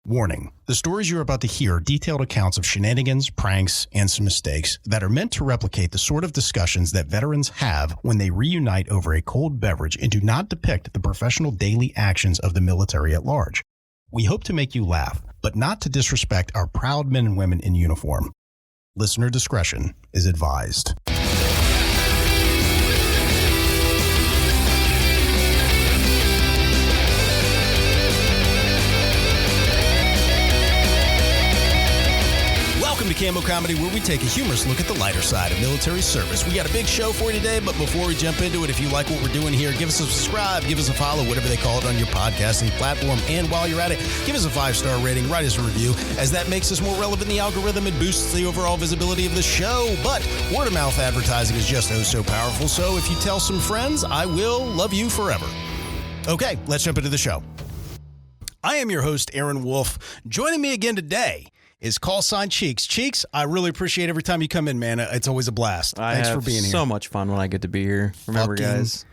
Warning, the stories you're about to hear are detailed accounts of shenanigans, pranks, and some mistakes that are meant to replicate the sort of discussions that veterans have when they reunite over a cold beverage and do not depict the professional daily actions of the military at large. We hope to make you laugh, but not to disrespect our proud men and women in uniform. Listener discretion is advised. Welcome to Cammo Comedy, where we take a humorous look at the lighter side of military service. We got a big show for you today, but before we jump into it, if you like what we're doing here, give us a subscribe, give us a follow, whatever they call it on your podcasting platform. And while you're at it, give us a 5-star rating, write us a review, as that makes us more relevant in the algorithm and boosts the overall visibility of the show. But word-of-mouth advertising is just so powerful, so if you tell some friends, I will love you forever. Okay, let's jump into the show. I am your host, Aaron Wolf. Joining me again today is call sign Cheeks. Cheeks, I really appreciate every time you come in, man. It's always a blast. Thanks for being here. So much fun when I get to be here. Remember, guys?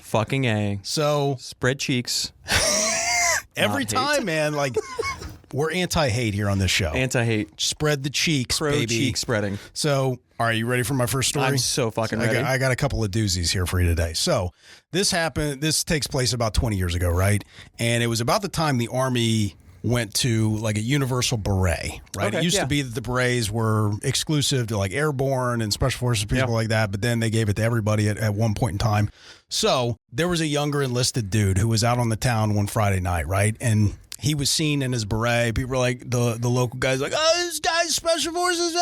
Fucking A. So spread cheeks. Every time, man, like we're anti-hate here on this show. Anti-hate. Spread the cheeks, baby. Pro-cheek spreading. So, all right, you ready for my first story? I'm so fucking ready. I got a couple of doozies here for you today. So, this takes place about 20 years ago, right? And it was about the time the Army went to like a universal beret, right? Okay, it used to be that the berets were exclusive to like airborne and special forces people like that, but then they gave it to everybody at one point in time. So there was a younger enlisted dude who was out on the town one Friday night, right? And he was seen in his beret. People were like, the local guys like, oh, this guy's special forces.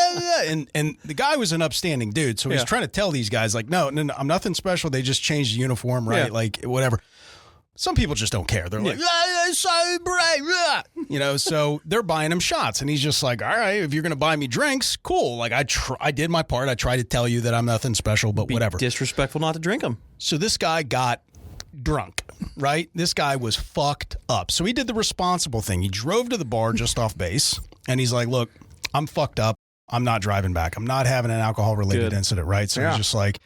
And the guy was an upstanding dude. So he's trying to tell these guys like, no, I'm nothing special. They just changed the uniform, right? Like whatever. Some people just don't care. They're like, sorry, beret. You know, so they're buying him shots. And he's just like, all right, if you're going to buy me drinks, cool. Like I did my part. I tried to tell you that I'm nothing special, but whatever. Disrespectful not to drink them. So this guy got drunk, right? This guy was fucked up. So he did the responsible thing. He drove to the bar just off base. And he's like, look, I'm fucked up. I'm not driving back. I'm not having an alcohol-related incident, right? So he's just like,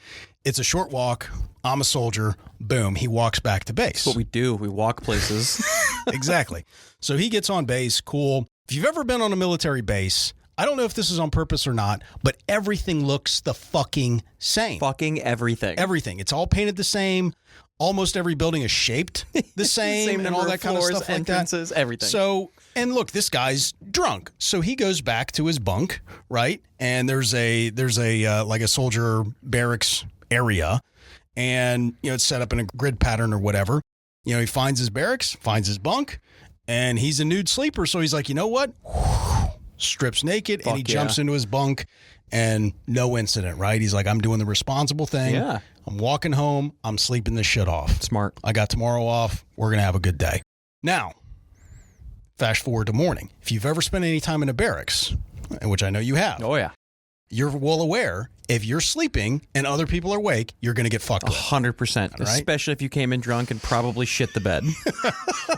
it's a short walk. I'm a soldier. Boom. He walks back to base. That's what we do. We walk places. Exactly. So he gets on base. Cool. If you've ever been on a military base, I don't know if this is on purpose or not, but everything looks the fucking same. Fucking everything. Everything. It's all painted the same. Almost every building is shaped the same and all that kind of stuff like that. Everything. So, and look, this guy's drunk. So he goes back to his bunk, right? And there's a like a soldier barracks area. And, you know, it's set up in a grid pattern or whatever. You know, he finds his barracks, finds his bunk, and he's a nude sleeper. So he's like, you know what? Strips naked and he jumps into his bunk and no incident, right? He's like, I'm doing the responsible thing. Yeah. I'm walking home. I'm sleeping this shit off. Smart. I got tomorrow off. We're going to have a good day. Now, fast forward to morning. If you've ever spent any time in a barracks, which I know you have. Oh, yeah. You're well aware if you're sleeping and other people are awake, you're going to get fucked with. 100%. Right? Especially if you came in drunk and probably shit the bed.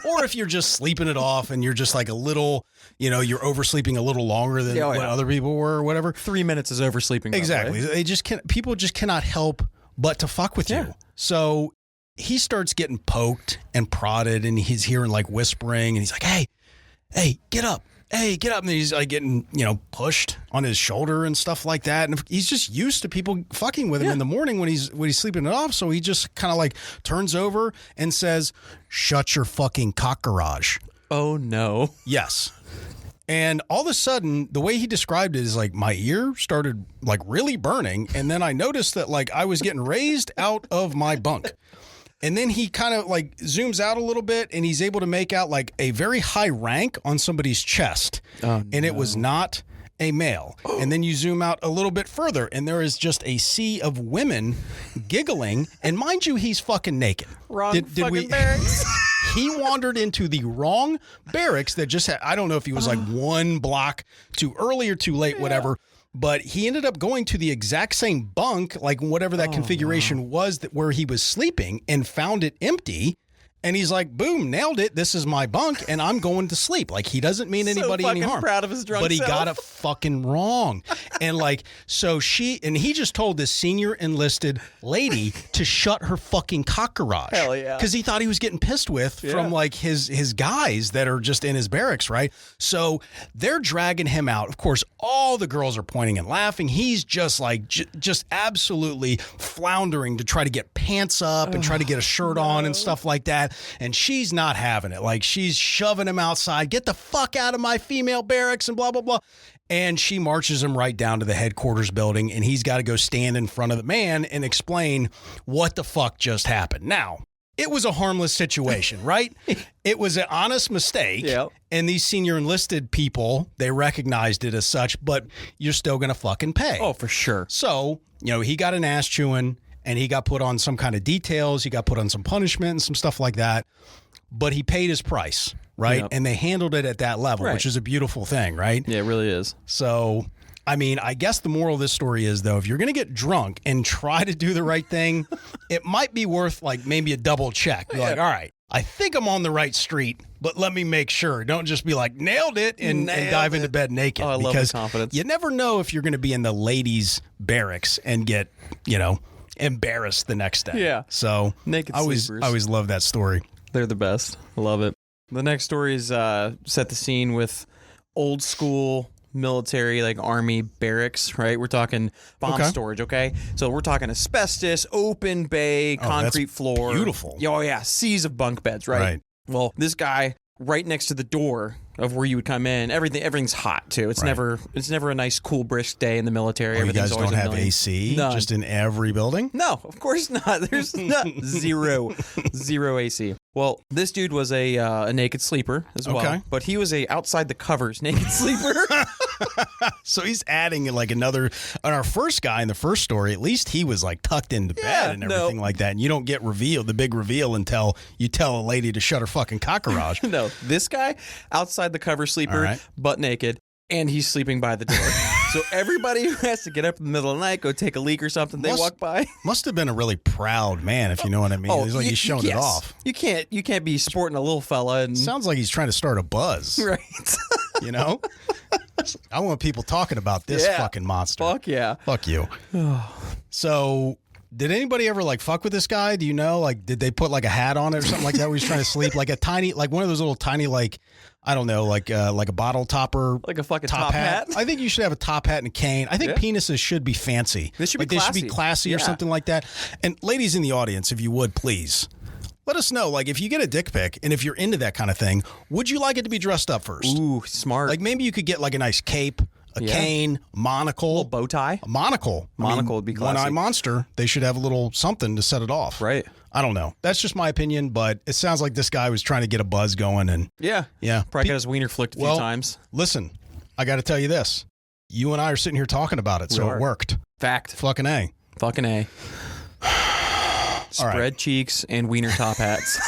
Or if you're just sleeping it off and you're just like a little, you know, you're oversleeping a little longer than what other people were or whatever. 3 minutes is oversleeping. Exactly. They just can't, people just cannot help but to fuck with you. So he starts getting poked and prodded and he's hearing like whispering and he's like, hey, get up. Hey, get up. And he's like getting, you know, pushed on his shoulder and stuff like that. And he's just used to people fucking with him in the morning when he's sleeping it off. So he just kind of like turns over and says, shut your fucking cock garage. Oh, no. Yes. And all of a sudden, the way he described it is like my ear started like really burning. And then I noticed that like I was getting raised out of my bunk. And then he kind of like zooms out a little bit and he's able to make out like a very high rank on somebody's chest. And it was not a male. And then you zoom out a little bit further and there is just a sea of women giggling. And mind you, he's fucking naked. Barracks. He wandered into the wrong barracks that just had, I don't know if he was like one block too early or too late, whatever. But he ended up going to the exact same bunk, like whatever that configuration was that where he was sleeping, and found it empty. And he's like, boom, nailed it. This is my bunk, and I'm going to sleep. Like, he doesn't mean anybody any harm. Proud of his drunk but he self. got it fucking wrong. And like, so he just told this senior enlisted lady to shut her fucking cock garage. Hell yeah. Because he thought he was getting pissed with from like his guys that are just in his barracks, right? So they're dragging him out. Of course, all the girls are pointing and laughing. He's just like, just absolutely floundering to try to get pants up and try to get a shirt on and stuff like that. And she's not having it. Like, she's shoving him outside. Get the fuck out of my female barracks and blah, blah, blah. And she marches him right down to the headquarters building, and he's got to go stand in front of the man and explain what the fuck just happened. Now, it was a harmless situation, right? It was an honest mistake. Yep. And these senior enlisted people, they recognized it as such, but you're still going to fucking pay. Oh, for sure. So, he got an ass chewing, and he got put on some kind of details. He got put on some punishment and some stuff like that. But he paid his price, right? Yep. And they handled it at that level, Right. which is a beautiful thing, right? Yeah, it really is. So, I mean, I guess the moral of this story is, though, if you're going to get drunk and try to do the right thing, it might be worth, like, maybe a double check. You're like, all right, I think I'm on the right street, but let me make sure. Don't just be like, nailed it, and dive into bed naked. Oh, I love the confidence. You never know if you're going to be in the ladies' barracks and get, embarrassed the next day. Yeah. So Naked I always love that story. They're the best. I love it. The next story is set the scene with old school military, like Army barracks, right? We're talking bomb storage, okay? So we're talking asbestos, open bay, concrete floor. Beautiful. Oh, yeah. Seas of bunk beds, right? Well, this guy right next to the door of where you would come in, everything's hot too. It's never a nice, cool, brisk day in the military. You guys don't have AC just in every building? No, of course not. There's not zero AC. Well, this dude was a naked sleeper as well, but he was a outside the covers naked sleeper. So he's adding like another. On our first guy in the first story, at least he was like tucked into bed and everything like that. And you don't get the big reveal until you tell a lady to shut her fucking cock garage. No, this guy outside the cover sleeper, butt naked, and he's sleeping by the door. So everybody who has to get up in the middle of the night, go take a leak or something, they walk by. Must have been a really proud man, if you know what I mean. He's like he's showing it off. You can't be sporting a little fella. And sounds like he's trying to start a buzz. Right. I want people talking about this fucking monster. Fuck yeah. Fuck you. So, did anybody ever like fuck with this guy? Do you know? Like, did they put like a hat on it or something like that where he's trying to sleep? Like a tiny, like one of those little tiny, like, I don't know, like a bottle topper. Like a fucking top hat? I think you should have a top hat and a cane. I think penises should be fancy. They should be classy. They should be classy or something like that. And ladies in the audience, if you would, please. Let us know, like, if you get a dick pic and if you're into that kind of thing, would you like it to be dressed up first? Ooh, smart. Like, maybe you could get, like, a nice cape, a cane, monocle. A little bow tie. A monocle. Monocle would be classy. One-Eye Monster, they should have a little something to set it off. Right. I don't know. That's just my opinion, but it sounds like this guy was trying to get a buzz going. And Yeah. Probably got his wiener flicked a few times. Listen, I got to tell you this. You and I are sitting here talking about it, so it worked. Fact. Fucking A. Fucking A. Spread cheeks and wiener top hats.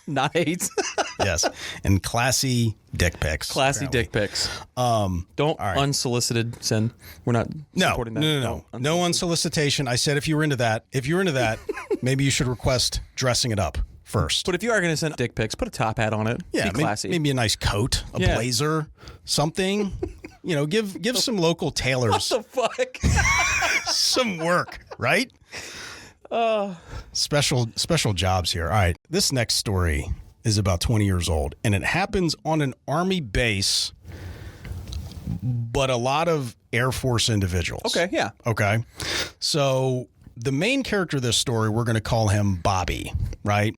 Not AIDS. Yes. And classy dick pics. Classy dick pics. Don't unsolicited send. We're not supporting that. No. No unsolicitation. I said if you're into that, maybe you should request dressing it up first. But if you are going to send dick pics, put a top hat on it. Yeah, be classy. Maybe a nice coat, a blazer, something. Give some local tailors What the fuck? some work, right? Special jobs here. All right. This next story is about 20 years old, and it happens on an Army base, but a lot of Air Force individuals. Okay, yeah. Okay. So the main character of this story, we're going to call him Bobby, right?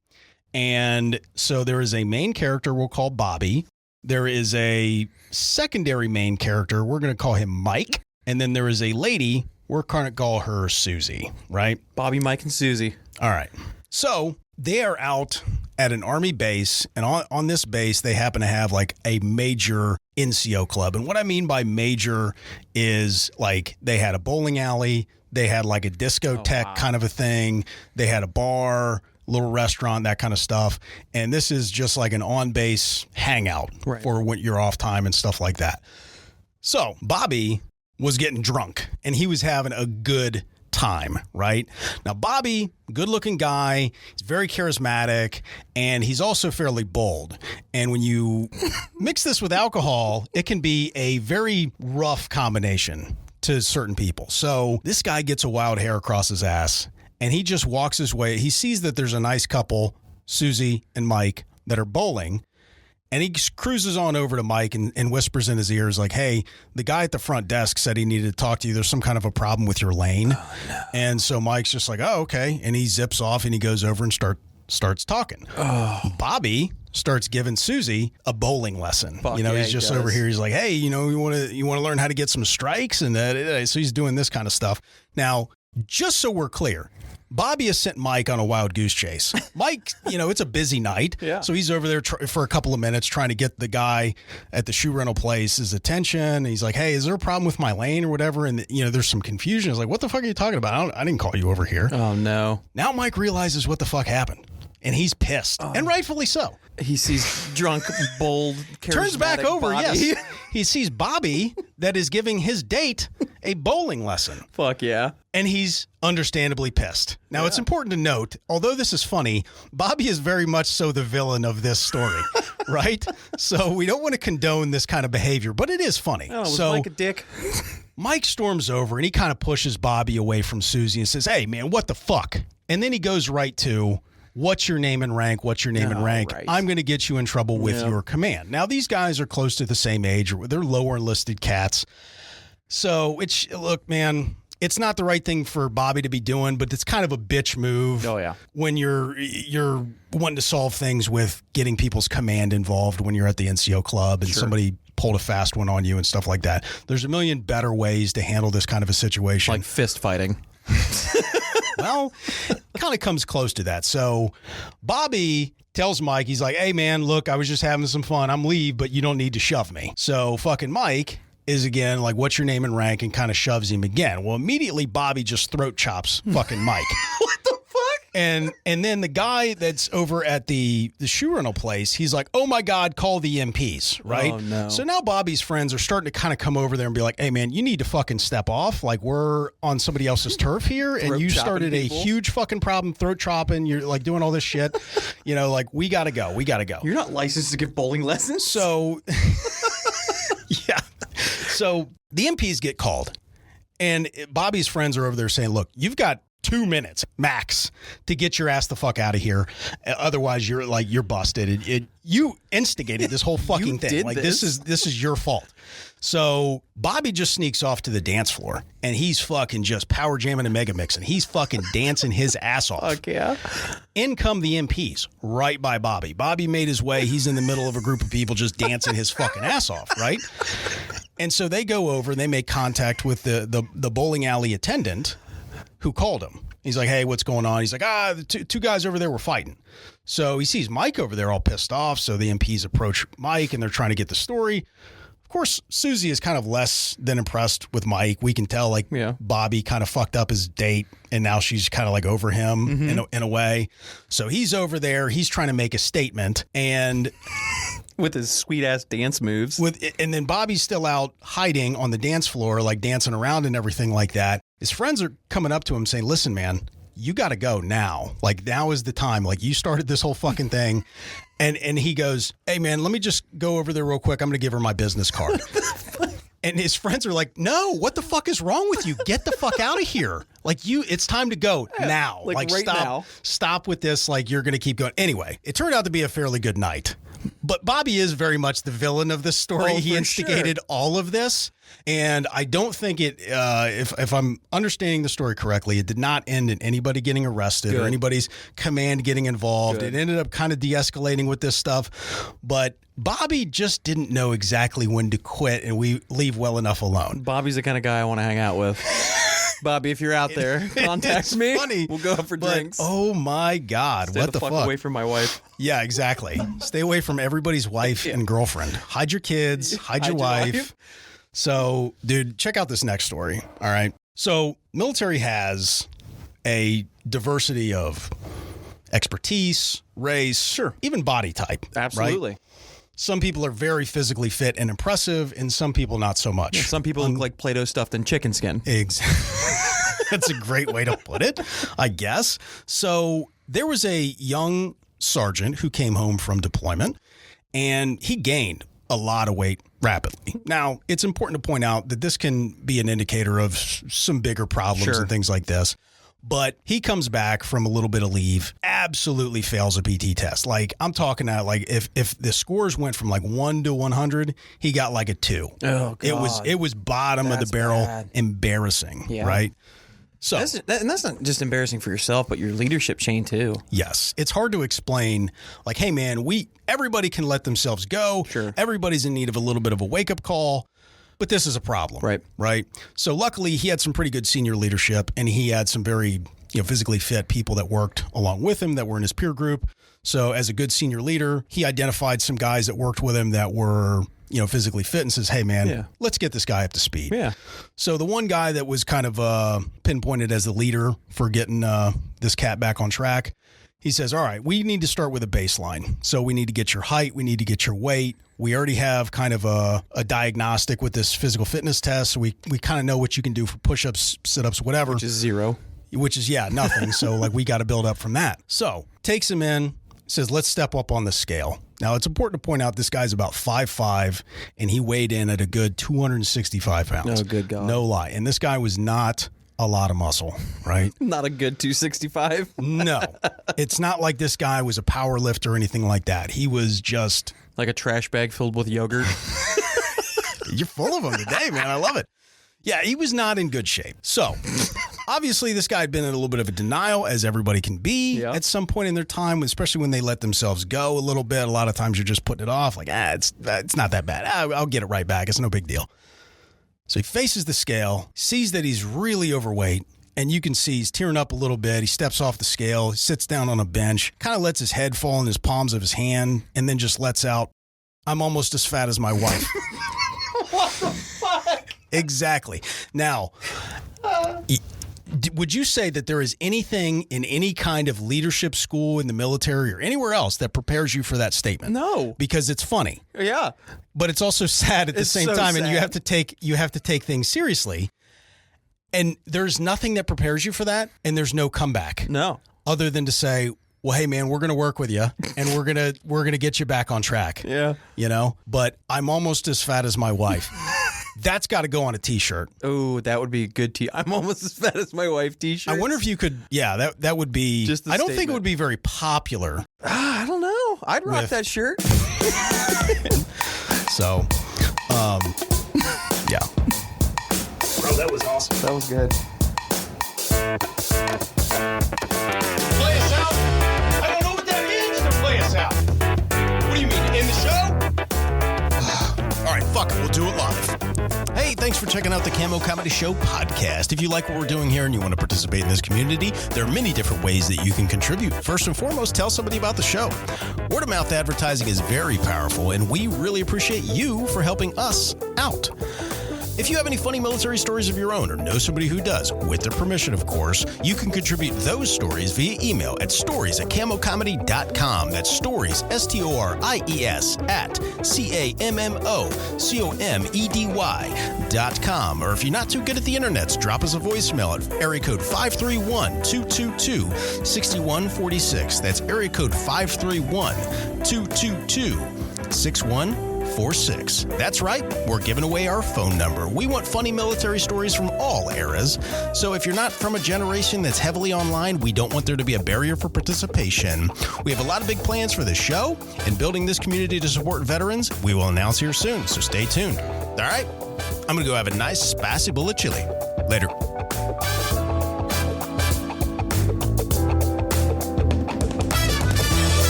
And so there is a main character we'll call Bobby. There is a secondary main character. We're going to call him Mike. And then there is a lady. We're going to call her Susie, right? Bobby, Mike, and Susie. All right. So they are out at an Army base, and on this base, they happen to have like a major NCO club. And what I mean by major is like they had a bowling alley, they had like a discotheque kind of a thing, they had a bar, little restaurant, that kind of stuff. And this is just like an on-base hangout for when you're off time and stuff like that. So Bobby was getting drunk, and he was having a good time, right? Now, Bobby, good-looking guy, he's very charismatic, and he's also fairly bold. And when you mix this with alcohol, it can be a very rough combination to certain people. So this guy gets a wild hair across his ass, and he just walks his way. He sees that there's a nice couple, Susie and Mike, that are bowling. And he cruises on over to Mike and whispers in his ears like, hey, the guy at the front desk said he needed to talk to you. There's some kind of a problem with your lane. Oh, no. And so Mike's just like, oh, okay. And he zips off and he goes over and starts talking. Oh. Bobby starts giving Susie a bowling lesson. Fuck, he's just over here. He's like, hey, you want to learn how to get some strikes? And so he's doing this kind of stuff. Now, just so we're clear, Bobby has sent Mike on a wild goose chase. Mike, it's a busy night. Yeah. So he's over there for a couple of minutes trying to get the guy at the shoe rental place his attention. He's like, hey, is there a problem with my lane or whatever? And, there's some confusion. It's like, what the fuck are you talking about? I didn't call you over here. Oh, no. Now Mike realizes what the fuck happened. And he's pissed. And rightfully so. He sees drunk, bold, charismatic turns back over, Bobby. Yes. He sees Bobby that is giving his date a bowling lesson. Fuck yeah. And he's understandably pissed. Now, It's important to note, although this is funny, Bobby is very much so the villain of this story, right? So we don't want to condone this kind of behavior, but it is funny. Oh, was Mike a dick? Mike storms over and he kind of pushes Bobby away from Susie and says, hey, man, what the fuck? And then he goes right to, what's your name and rank? What's your name and rank? Right. I'm going to get you in trouble with your command. Now, these guys are close to the same age. They're lower enlisted cats. So, look, man, it's not the right thing for Bobby to be doing, but it's kind of a bitch move. Oh, yeah. When you're wanting to solve things with getting people's command involved when you're at the NCO club and somebody pulled a fast one on you and stuff like that. There's a million better ways to handle this kind of a situation. Like fist fighting. Well, kind of comes close to that. So Bobby tells Mike, he's like, hey, man, look, I was just having some fun. I'm leave, but you don't need to shove me. So fucking Mike is again like, what's your name and rank? And kind of shoves him again. Well, immediately Bobby just throat chops fucking Mike. What the fuck? And then the guy that's over at the shoe rental place, he's like, oh my God, call the MPs, right? Oh, no. So now Bobby's friends are starting to kind of come over there and be like, hey, man, you need to fucking step off. Like, we're on somebody else's turf here, and you started people. A huge fucking problem, throat chopping. You're like doing all this shit. Like, we got to go. We got to go. You're not licensed to give bowling lessons? So, yeah. So the MPs get called, and Bobby's friends are over there saying, look, you've got 2 minutes max to get your ass the fuck out of here. Otherwise, you're busted. You instigated this whole fucking thing. Like this is your fault. So Bobby just sneaks off to the dance floor and he's fucking just power jamming and mega mixing. He's fucking dancing his ass off. Fuck yeah. In come the MPs right by Bobby. Bobby made his way. He's in the middle of a group of people just dancing his fucking ass off, right? And so they go over and they make contact with the bowling alley attendant who called him. He's like, hey, what's going on? He's like, the two guys over there were fighting. So he sees Mike over there all pissed off. So the MPs approach Mike and they're trying to get the story. Of course, Susie is kind of less than impressed with Mike. We can tell Bobby kind of fucked up his date and now she's kind of like over him in a way. So he's over there. He's trying to make a statement and with his sweet ass dance moves. And then Bobby's still out hiding on the dance floor, like dancing around and everything like that. His friends are coming up to him saying, listen, man, you got to go now. Like, now is the time. Like, you started this whole fucking thing. And he goes, hey, man, let me just go over there real quick. I'm going to give her my business card. And his friends are like, no, what the fuck is wrong with you? Get the fuck out of here. Like, it's time to go now. Like right now. Stop with this. Like, you're going to keep going. Anyway, it turned out to be a fairly good night. But Bobby is very much the villain of this story. He instigated all of this. And I don't think it, if I'm understanding the story correctly, it did not end in anybody getting arrested or anybody's command getting involved. It ended up kind of de-escalating with this stuff. But Bobby just didn't know exactly when to quit and we leave well enough alone. Bobby's the kind of guy I want to hang out with. Bobby, if you're out there, contact me. Funny, we'll go out for drinks. Oh my God, Stay what the fuck? Fuck? Away from my wife. Yeah, exactly. Stay away from everybody's wife and girlfriend. Hide your kids. Hide your wife. So, dude, check out this next story. All right. So, military has a diversity of expertise, race, even body type. Absolutely. Right? Some people are very physically fit and impressive, and some people not so much. Yeah, some people look like Play-Doh stuffed in chicken skin. Exactly. That's a great way to put it, I guess. So there was a young sergeant who came home from deployment, and he gained a lot of weight rapidly. Now, it's important to point out that this can be an indicator of some bigger problems and things like this. But he comes back from a little bit of leave, absolutely fails a PT test. Like, I'm talking about, like, if the scores went from like 1 to 100, he got like a 2. Oh, God. It was bottom of the barrel, bad. Embarrassing, right? So that's not just embarrassing for yourself, but your leadership chain too. Yes. It's hard to explain, like, hey, man, everybody can let themselves go. Sure. Everybody's in need of a little bit of a wake-up call. But this is a problem. Right. So luckily, he had some pretty good senior leadership, and he had some very physically fit people that worked along with him that were in his peer group. So as a good senior leader, he identified some guys that worked with him that were physically fit and says, hey, man, let's get this guy up to speed. Yeah. So the one guy that was kind of pinpointed as the leader for getting this cat back on track, he says, all right, we need to start with a baseline. So we need to get your height. We need to get your weight. We already have kind of a diagnostic with this physical fitness test. So we kind of know what you can do for push-ups, sit-ups, whatever. Which is 0. Which is, nothing. So like we got to build up from that. So takes him in, says, let's step up on the scale. Now, it's important to point out this guy's about 5'5", and he weighed in at a good 265 pounds. Oh, good God. No lie. And this guy was not a lot of muscle, right? Not a good 265. No. It's not like this guy was a power lifter or anything like that. He was just... like a trash bag filled with yogurt. You're full of them today, man. I love it. Yeah, he was not in good shape. So, obviously, this guy had been in a little bit of a denial, as everybody can be at some point in their time, especially when they let themselves go a little bit. A lot of times you're just putting it off, like, it's not that bad. I'll get it right back. It's no big deal. So he faces the scale, sees that he's really overweight, and you can see he's tearing up a little bit. He steps off the scale, sits down on a bench, kind of lets his head fall in his palms of his hand, and then just lets out, I'm almost as fat as my wife. What the fuck? Exactly. Now, would you say that there is anything in any kind of leadership school in the military or anywhere else that prepares you for that statement? No. Because it's funny. Yeah. But it's also sad at the same time, sad. and you have to take things seriously. And there's nothing that prepares you for that, and there's no comeback. No. Other than to say, well, hey, man, we're going to work with you, and we're going to get you back on track. Yeah. But I'm almost as fat as my wife. That's got to go on a T-shirt. Oh, that would be a good I'm almost as fat as my wife T-shirt. I wonder if you could, that would be, just I don't think it would be very popular. I don't know. I'd rock that shirt. So, yeah. Bro, that was awesome. That was good. Play us out? I don't know what that means to play us out. What do you mean, in the show? All right, fuck it. We'll do it live. Hey, thanks for checking out the Cammo Comedy Show Podcast. If you like what we're doing here and you want to participate in this community, there are many different ways that you can contribute. First and foremost, tell somebody about the show. Word of mouth advertising is very powerful, and we really appreciate you for helping us out. If you have any funny military stories of your own or know somebody who does, with their permission, of course, you can contribute those stories via email at stories@cammocomedy.com. That's stories, STORIES, at CAMMOCOMEDY.com. Or if you're not too good at the internets, drop us a voicemail at area code 531-222-6146. That's area code 531-222-6146. That's right, we're giving away our phone number. We want funny military stories from all eras. So if you're not from a generation that's heavily online, we don't want there to be a barrier for participation. We have a lot of big plans for this show and building this community to support veterans. We will announce here soon, so stay tuned. All right, I'm going to go have a nice spicy bowl of chili. Later.